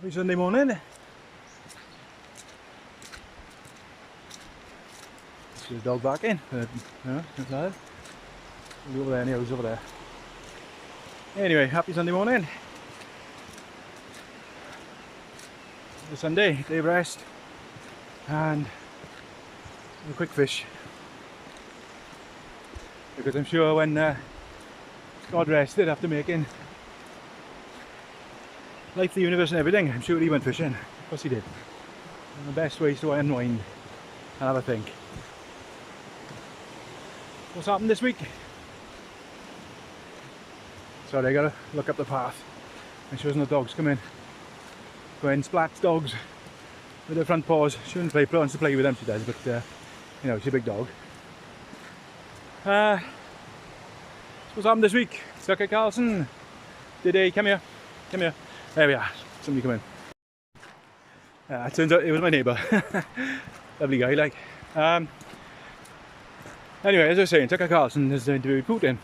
Happy Sunday morning. Let's get the dog back in. Over there, anyhow, he's over there. Anyway, happy Sunday morning. It's Sunday, day of rest, and a quick fish. Because I'm sure when God rested after making life, the universe and everything, I'm sure he went fishing. Of course he did. And the best way is to unwind and have a think. What's happened this week? Sorry, I gotta look up the path. Make sure there's no dogs come in. Gwen splats dogs with her front paws. She wants to play with them, she does, but you know, she's a big dog. What's happened this week? Sucker Carlson. Did he come here? Come here. There we are. Somebody come in. It turns out it was my neighbour. Lovely guy, like. Anyway, as I was saying, Tucker Carlson has interviewed Putin.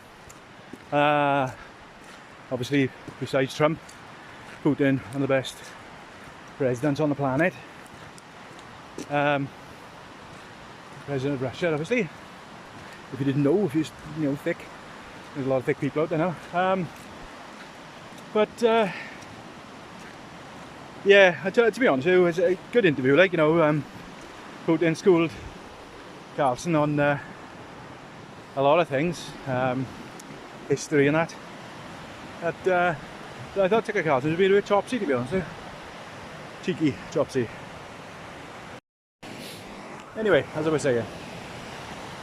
Obviously, besides Trump, Putin, one of the best presidents on the planet. President of Russia, obviously. If you didn't know, if you're thick, there's a lot of thick people out there now. Yeah, to be honest, it was a good interview. Like, you know, Putin schooled Carlson on a lot of things, history and that. I thought Tucker Carlson was being a bit chopsy, to be honest. Cheeky, chopsy. Anyway, as I was saying,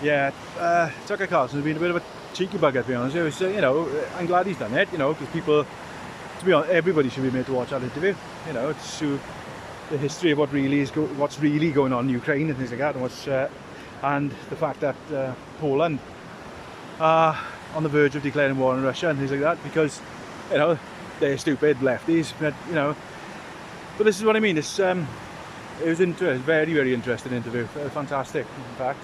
yeah, Tucker Carlson has been a bit of a cheeky bugger, to be honest. It was, you know, I'm glad he's done it, you know, because people, to be honest, everybody should be made to watch that interview. You know, it's to the history of what's really going on in Ukraine and things like that, and the fact that Poland are on the verge of declaring war on Russia and things like that, because, you know, they're stupid lefties. But, you know, but this is what I mean. It's it was very, very interesting interview. Fantastic, in fact.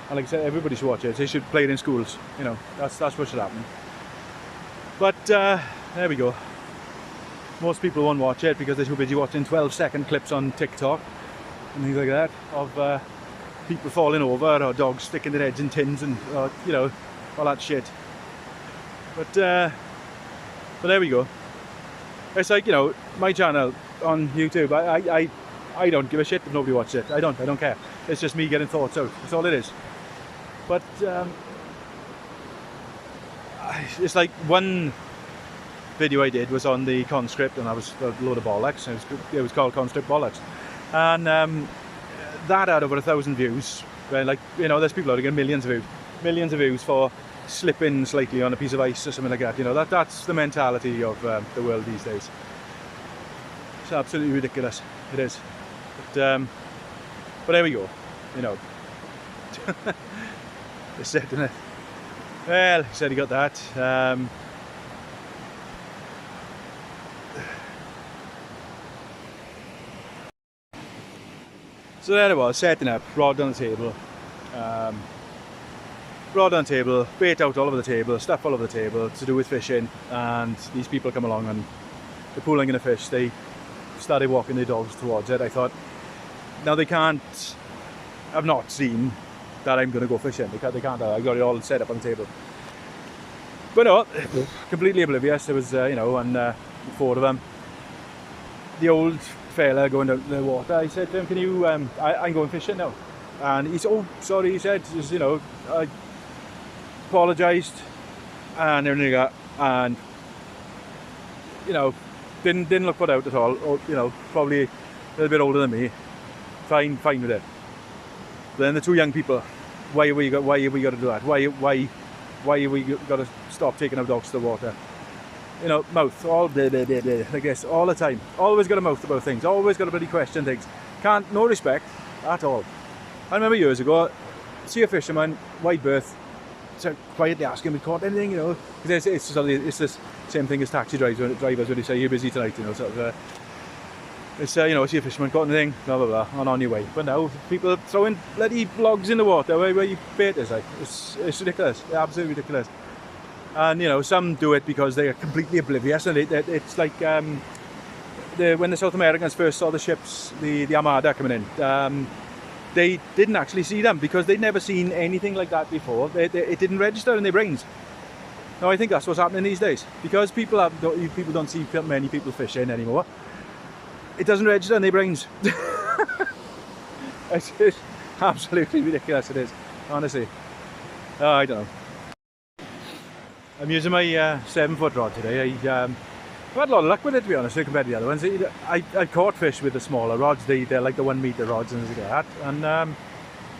And like I said, everybody should watch it. They should play it in schools. You know, that's what should happen. But there we go. Most people won't watch it because they're too busy watching 12-second clips on TikTok and things like that of people falling over or dogs sticking their heads in tins and you know, all that shit. But there we go. It's like, you know, my channel on YouTube. I don't give a shit if nobody watches it. I don't care. It's just me getting thoughts out. That's all it is. But it's like one video I did was on the conscript, and that was a load of bollocks. It was called Conscript Bollocks, and that had over 1,000 views. Where, like, you know, there's people out there getting millions of views for slipping slightly on a piece of ice or something like that. You know, that's the mentality of the world these days. It's absolutely ridiculous. It is. But there we go. You know, it's said, isn't it? Well, he said he got that. So there it was, setting up, rod on the table, bait out all over the table, stuff all over the table to do with fishing, and these people come along and they're pulling in a fish. They started walking their dogs towards it. I thought, now they can't have not seen that I'm going to go fishing. They can't. I've got it all set up on the table. But no, completely oblivious. There was, you know, and 4 of them. The old fella going down the water, I said to him, can you, I'm going fishing now. And he said, oh, sorry, he said, just, you know, I apologised and everything like that. And, you know, didn't look put out at all. Or, you know, probably a little bit older than me. Fine with it. Then the 2 young people, why have we got to do that? Why have we got to stop taking our dogs to the water? You know, mouth, all blah, blah, blah, blah, like this, all the time. Always got a mouth about things, always got a bloody question things. No respect at all. I remember years ago, see a fisherman, wide berth, so quietly ask him if he caught anything, you know. It's the same thing as taxi drivers when they say you're busy tonight, you know, sort of. It's, you know, see a fisherman caught anything, blah, blah, blah, on your way. But now, people throwing bloody logs in the water where you bait is, like, it's ridiculous, absolutely ridiculous. And, you know, some do it because they are completely oblivious, and it's like, when the South Americans first saw the ships, the Armada coming in, they didn't actually see them because they'd never seen anything like that before. It didn't register in their brains. Now I think that's what's happening these days, because people don't see many people fishing anymore. It doesn't register in their brains. It's just absolutely ridiculous, it is, honestly. I don't know. I'm using my 7-foot rod today. I've had a lot of luck with it, to be honest, compared to the other ones. I've caught fish with the smaller rods. They're like the 1 meter rods and things like that. And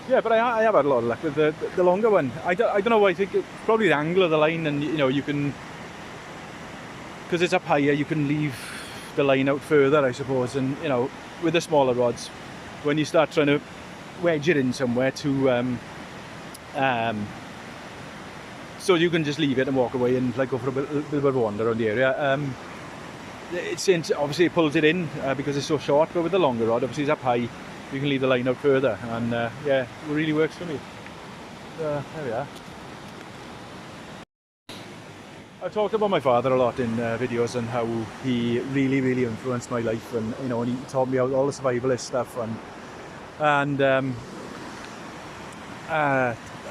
yeah, but I have had a lot of luck with the longer one. I don't know. I think it's probably the angle of the line, and you can, because it's up higher, you can leave the line out further, I suppose. And with the smaller rods, when you start trying to wedge it in somewhere to so you can just leave it and walk away and like go for a bit of a wander around the area. Obviously it pulls it in because it's so short, but with the longer rod, obviously it's up high, you can leave the line out further, and yeah, it really works for me. There we are. I've talked about my father a lot in videos and how he really influenced my life, and and he taught me all the survivalist stuff and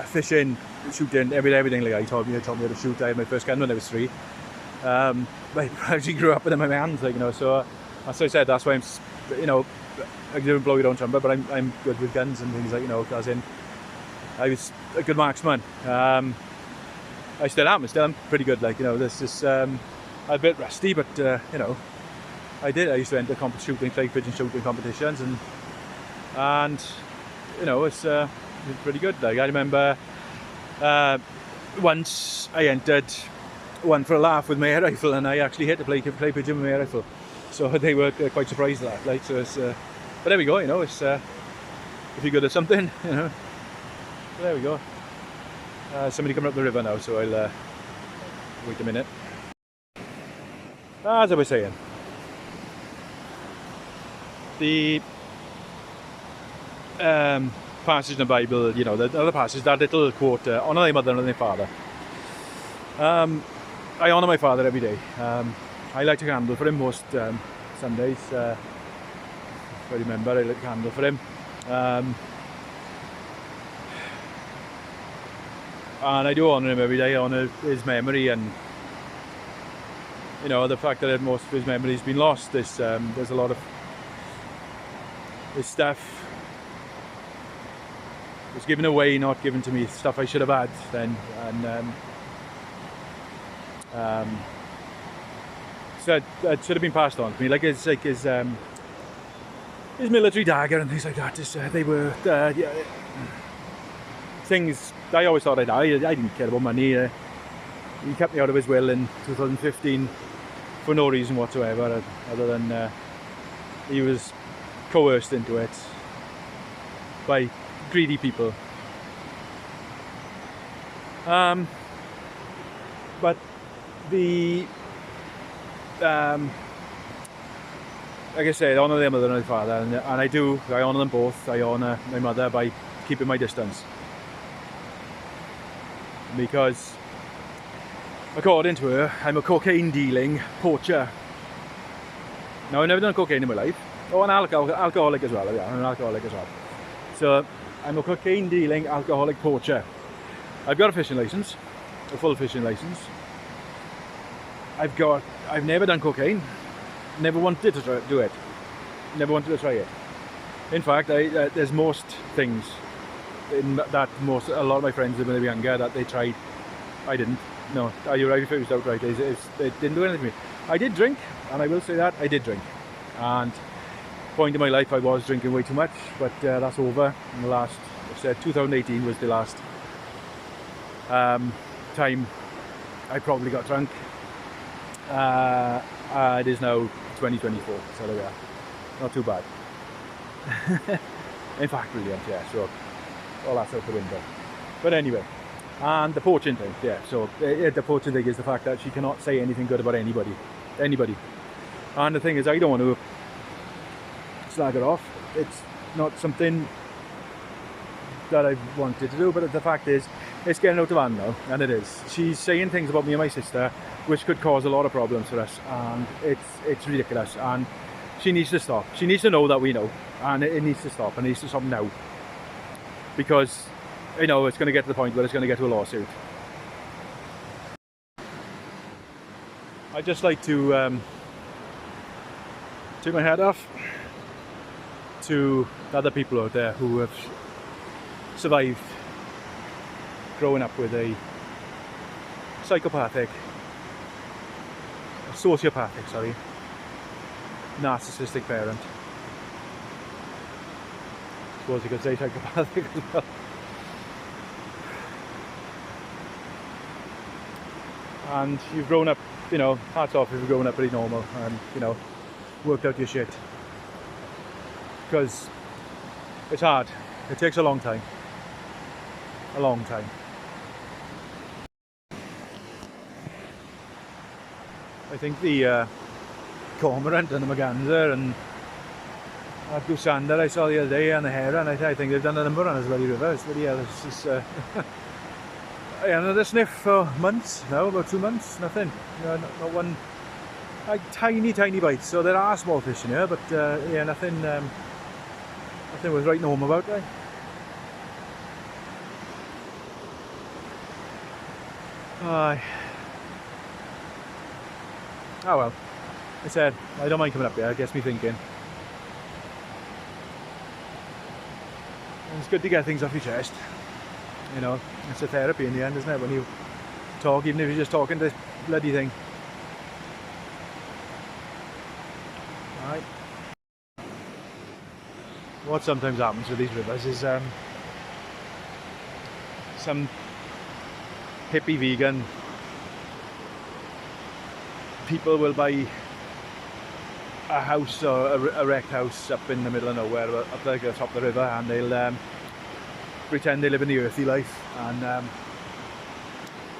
fishing, shooting, everything like that. He taught me how to shoot. I had my first gun when I was 3. I actually grew up with them in my hands, so as I said, that's why I'm, I didn't blow your own trumpet, but I'm good with guns and things as in, I was a good marksman. I still am pretty good, this is, I'm a bit rusty, but I used to enter shooting, clay pigeon shooting competitions, and it's pretty good. I remember once I entered one for a laugh with my air rifle, and I actually hit a clay pigeon with my air rifle, so they were quite surprised at that. So it's, but there we go. It's if you're good at something, so there we go. Somebody coming up the river now, so I'll wait a minute. As I was saying, the passage in the Bible, the other passage, that little quote, honour thy mother and thy father. I honour my father every day. I light a candle for him most Sundays. If I remember, I light a candle for him. And I do honour him every day. I honour his memory, and the fact that most of his memory's been lost. There's a lot of his stuff was given away, not given to me. Stuff I should have had then, and so it should have been passed on to me. Like his military dagger and things like that. They were things I always thought I'd die. I didn't care about money. He kept me out of his will in 2015 for no reason whatsoever, other than he was coerced into it by greedy people. But the like I said, I honour their mother and their father, and I honour them both. I honour my mother by keeping my distance, because according to her, I'm a cocaine dealing poacher. Now, I've never done cocaine in my life. Oh, an alcoholic as well. Yeah, I'm an alcoholic as well. So I'm a cocaine dealing alcoholic poacher. I've got a fishing license, a full fishing license. I've never done cocaine. Never wanted to do it. Never wanted to try it. In fact, there's most things in that a lot of my friends when they were younger that they tried. I didn't. No, you're right. If it was outright, it didn't do anything to me. I did drink, and I will say that I did drink. And point in my life, I was drinking way too much, but that's over. In the last, I said 2018 was the last time I probably got drunk. It is now 2024, so there we are. Not too bad. In fact, brilliant, yeah, so all that's out the window. But anyway, and the poaching thing, yeah, so the poaching thing is the fact that she cannot say anything good about anybody. And the thing is, I don't want to slag her off. It's not something that I wanted to do, but the fact is, it's getting out of hand now, and it is. She's saying things about me and my sister which could cause a lot of problems for us, and it's ridiculous. And she needs to stop. She needs to know that we know, and it needs to stop, and it needs to stop now. Because, you know, it's going to get to the point where it's going to get to a lawsuit. I'd just like to take my hat off to other people out there who have survived growing up with a sociopathic, narcissistic parent. I suppose you could say psychopathic as well. And you've grown up, you know, hats off if you've grown up pretty normal and, you know, worked out your shit. Because it's hard. It takes a long time. A long time. I think the cormorant and the merganser and goosander I saw the other day and the heron, I think they've done a number on this bloody river. It's bloody hell. It's just, another sniff for months now, about 2 months, nothing. Not one, like tiny bites. So there are small fish in here, but yeah, nothing was writing home about, right? Oh well, I said, I don't mind coming up here, it gets me thinking. And it's good to get things off your chest. You know, it's a therapy in the end, isn't it? When you talk, even if you're just talking to this bloody thing. Right. What sometimes happens with these rivers is some hippie vegan people will buy a house or a wrecked house up in the middle of nowhere, up like the top of the river, and they'll pretend they live in the earthy life, and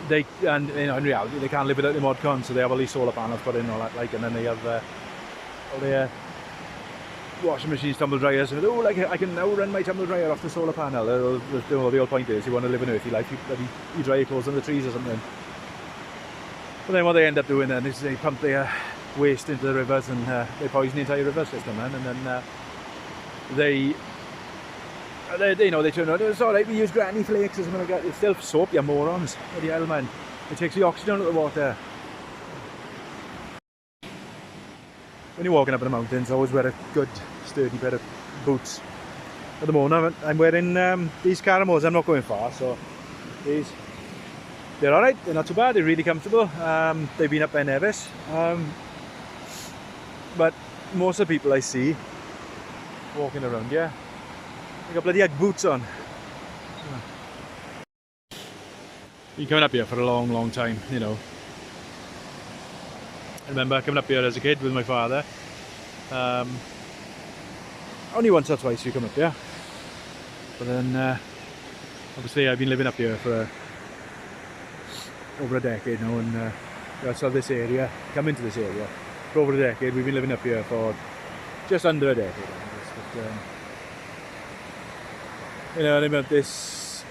you know, in reality they can't live without the modcon, so they have all these solar panels put in and all that, like, and then they have all their washing machines, tumble dryers, and like I can now run my tumble dryer off the solar panel. The whole point is you want to live an earthy life, you dry your clothes on the trees or something. But then what they end up doing then is they pump their waste into the rivers, and they poison the entire river system, man. And then they you know, they turn around, it's alright, we use granny flakes or something like that. It's still soap, you morons. Bloody hell, man. It takes the oxygen out of the water. When you're walking up in the mountains, always wear a good sturdy pair of boots. At the moment I'm wearing these Caramos. I'm not going far, so they're alright, they're not too bad, they're really comfortable. They've been up by Nevis, but most of the people I see walking around here, they got bloody Ugg boots on. Been coming up here for a long time, you know. I remember coming up here as a kid with my father. Only once or twice we come up here, but then obviously I've been living up here for over a decade now, and so this area, come into this area for over a decade. We've been living up here for just under a decade, I guess. But, you know, I remember this,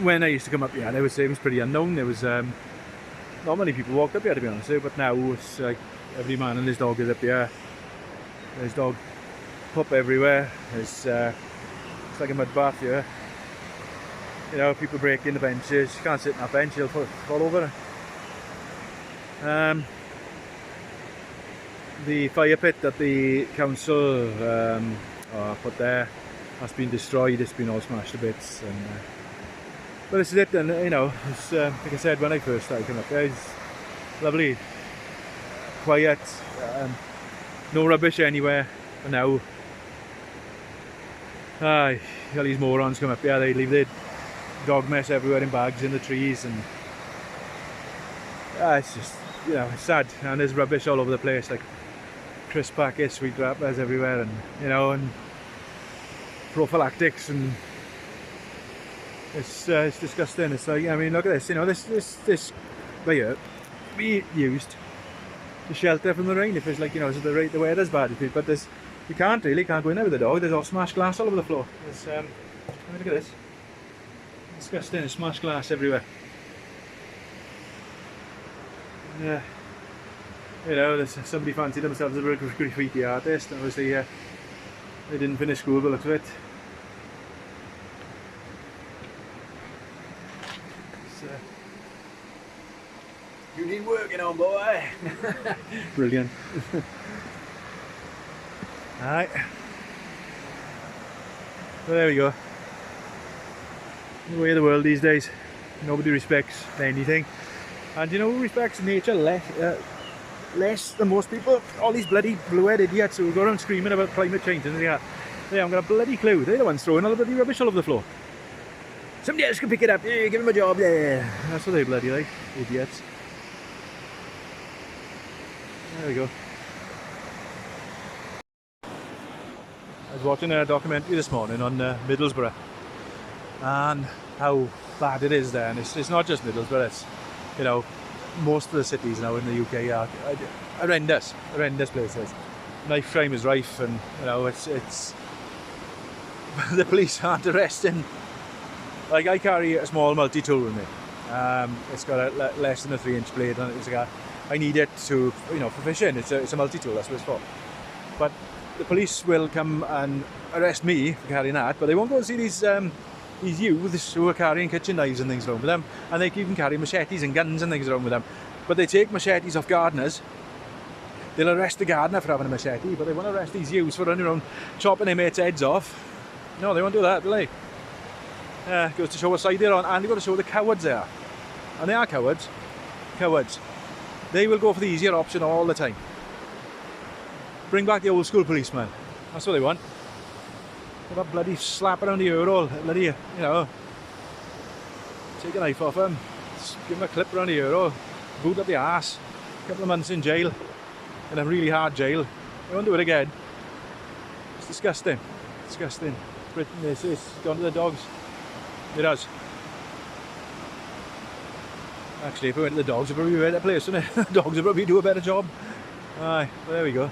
when I used to come up here, I would say it was pretty unknown. There was not many people walked up here, to be honest with you, but now it's like every man and his dog is up here. There's dog pup everywhere. It's like a mud bath here. You know, people break in the benches. You can't sit on that bench, you'll fall over. The fire pit that the council put there has been destroyed. It's been all smashed to bits. And, but this is it, and you know, it's, like I said, when I first started coming up here, it's lovely, quiet, no rubbish anywhere. And now, all these morons come up here, they leave their dog mess everywhere in bags in the trees, and it's just, you know, it's sad. And there's rubbish all over the place, like crisp packets, sweet wrappers everywhere, and you know, and prophylactics, and it's disgusting. It's like, I mean, look at this, you know, this right here be used to shelter from the rain if it's like, you know, so the weather's bad, but there's, you can't go in there with the dog. There's all smashed glass all over the floor. There's, look at this. Disgusting, there's smashed glass everywhere. Yeah, you know, somebody fancied themselves a graffiti artist. Obviously, they didn't finish school, but looks of it. So, you need working on, boy. Brilliant. Alright. So there we go. The way of the world these days. Nobody respects anything. And you know who respects nature less than most people? All these bloody blue-head idiots who go around screaming about climate change and they haven't got a bloody clue. They're the ones throwing all the bloody rubbish all over the floor. Somebody else can pick it up. Yeah, give them a job. Yeah, that's what they bloody like. Idiots. There we go. I was watching a documentary this morning on Middlesbrough and how bad it is there. And it's not just Middlesbrough. It's, you know, most of the cities now in the UK are horrendous places. Knife crime is rife, and you know it's the police aren't arresting. Like, I carry a small multi-tool with me. It's got a less than a 3-inch blade on it. It's like I need it to, you know, for fishing. It's a multi-tool. That's what it's for. But the police will come and arrest me for carrying that, but they won't go and see these youths who are carrying kitchen knives and things around with them, and they even carry machetes and guns and things around with them. But they take machetes off gardeners. They'll arrest the gardener for having a machete, but they won't arrest these youths for running around chopping their mates' heads off. No, they won't do that, will they? Goes to show what side they're on, and they've got to show the cowards they are. And they are cowards. Cowards. They will go for the easier option all the time. Bring back the old school policeman. That's what they want. Have a bloody slap around the ear hole, bloody, you know, take a knife off him, give him a clip around the ear hole, boot up the arse, a couple of months in jail, in a really hard jail. They won't do it again. It's disgusting. Disgusting. Britain, it's gone to the dogs. It does. Actually, if we went to the dogs, it'd probably be a better place, wouldn't it? The dogs would probably do a better job. Aye, well, there we go.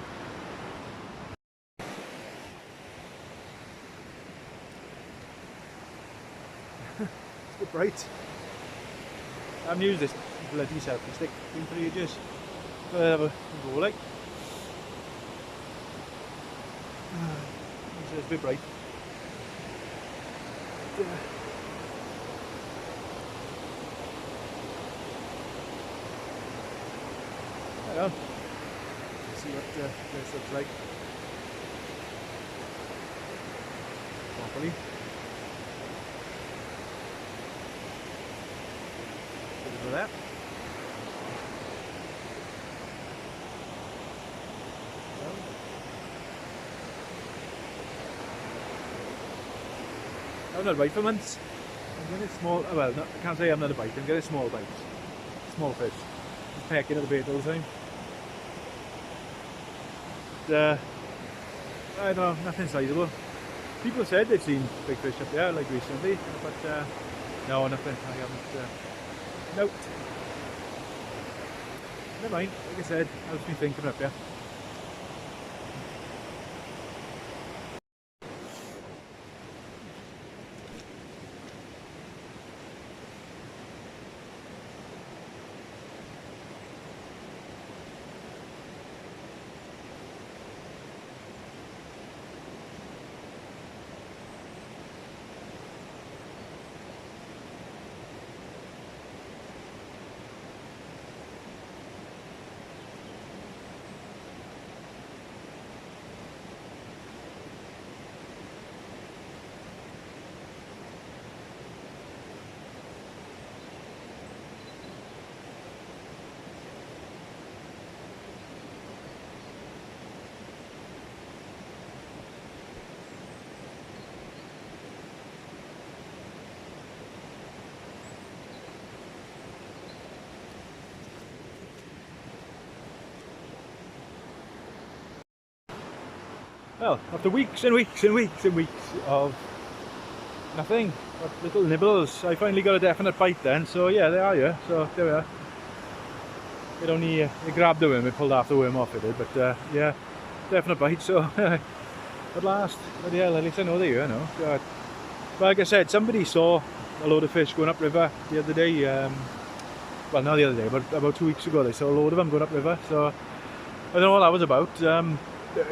It's a bit bright. I haven't used this bloody selfie stick thing for ages. But I'll have a go like. It's a bit bright. Hang on. Let's see what this looks like. Properly. For that. I've not a bite for months. I'm getting small. Well, no, I can't say I'm not a bite. I'm getting small bites, small fish. Just pecking at the bait all the time. I don't know, nothing sizable. People said they've seen big fish up there, like recently, but no, nothing. I haven't. Nope. Never mind, like I said, I was been thinking up here. Well, after weeks and weeks and weeks and weeks of nothing but little nibbles, I finally got a definite bite then. So yeah, they are here. So there we are. It only it grabbed the worm, it pulled half the worm off it did, but yeah, definite bite. So at last, but yeah, at least I know they're here now. God. But like I said, somebody saw a load of fish going upriver the other day. Well, not the other day, but about 2 weeks ago, they saw a load of them going upriver. So I don't know what that was about.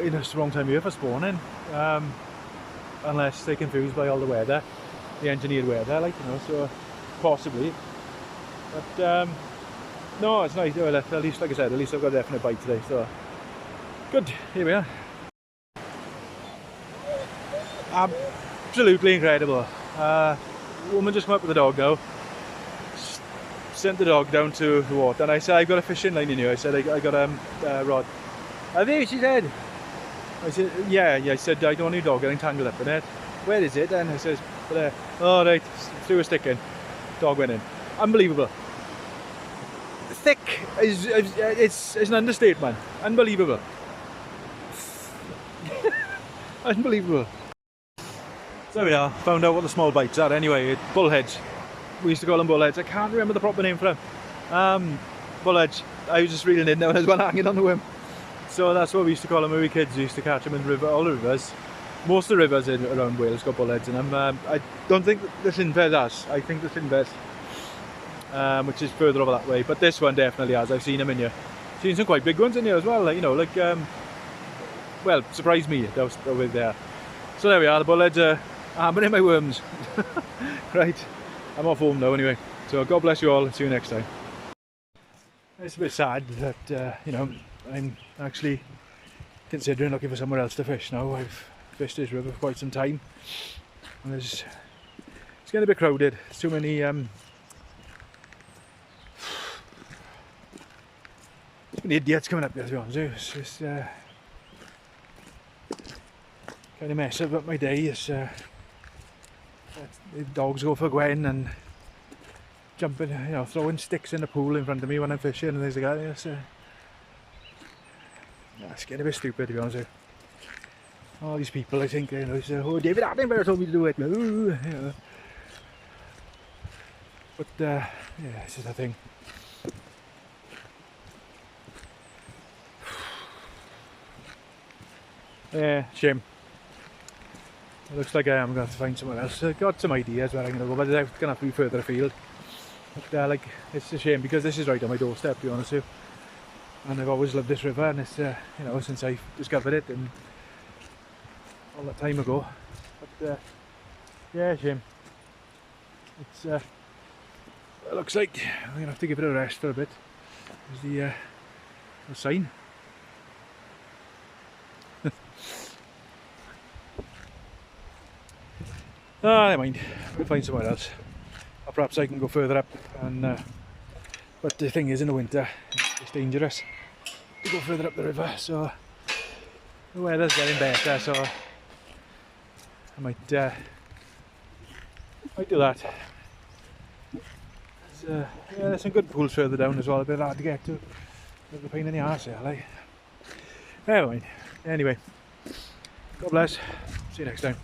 It's the wrong time of year for spawning. Unless they're confused by all the weather, the engineered weather, like, you know, so possibly. But no, it's nice. Well, at least, like I said, at least I've got a definite bite today, so good. Here we are. Absolutely incredible. Woman just come up with the dog now, sent the dog down to the water, and I said, I've got a fishing line in here. I said, I got a rod. Have you? She said. I said, yeah. I said, I don't want your dog getting tangled up in it. Where is it? And I says, there. Oh, right, threw a stick in. Dog went in. Unbelievable. Thick is it's an understatement. Unbelievable. Unbelievable. So there we are. Found out what the small bites are. Anyway, bullheads. We used to call them bullheads. I can't remember the proper name for them. Bullheads. I was just reeling in there and there's one hanging on the whim. So that's what we used to call them when we were kids. We used to catch them in the river, all the rivers. Most of the rivers around Wales got bullheads in them. I don't think the Llinfedd has. I think the Llinfedd, which is further over that way. But this one definitely has. I've seen them in here. Seen some quite big ones in here as well. Like, you know, like well, surprised me. That was over there. So there we are. The bullheads are hammering my worms. Right. I'm off home now anyway. So God bless you all. See you next time. It's a bit sad that you know, I'm actually considering looking for somewhere else to fish now. I've fished this river for quite some time, and it's getting a bit crowded. There's too many idiots coming up there, to be honest. It's just kind of mess up my day. It's the dogs go for Gwen and jumping, you know, throwing sticks in the pool in front of me when I'm fishing and things like that. It's getting a bit stupid, to be honest with you. All these people, I think, you know, say, oh, David Attenborough told me to do it. Ooh, you know. But yeah, this is the thing. Yeah, shame. It looks like I am going to have to find somewhere else. I've got some ideas where I'm going to go, but it's going to have to be further afield. But like, it's a shame because this is right on my doorstep, to be honest with you. And I've always loved this river, and it's you know, since I discovered it and all that time ago. But yeah, shame. It's it looks like I'm going to have to give it a rest for a bit. There's the sign. Never mind. We'll find somewhere else. Or perhaps I can go further up. And but the thing is, in the winter, it's dangerous to go further up the river. So the weather's getting better. So I might do that. Yeah, there's some good pools further down as well. A bit hard to get to. There's a pain in the arse here, like. Never mind. Anyway, God bless. See you next time.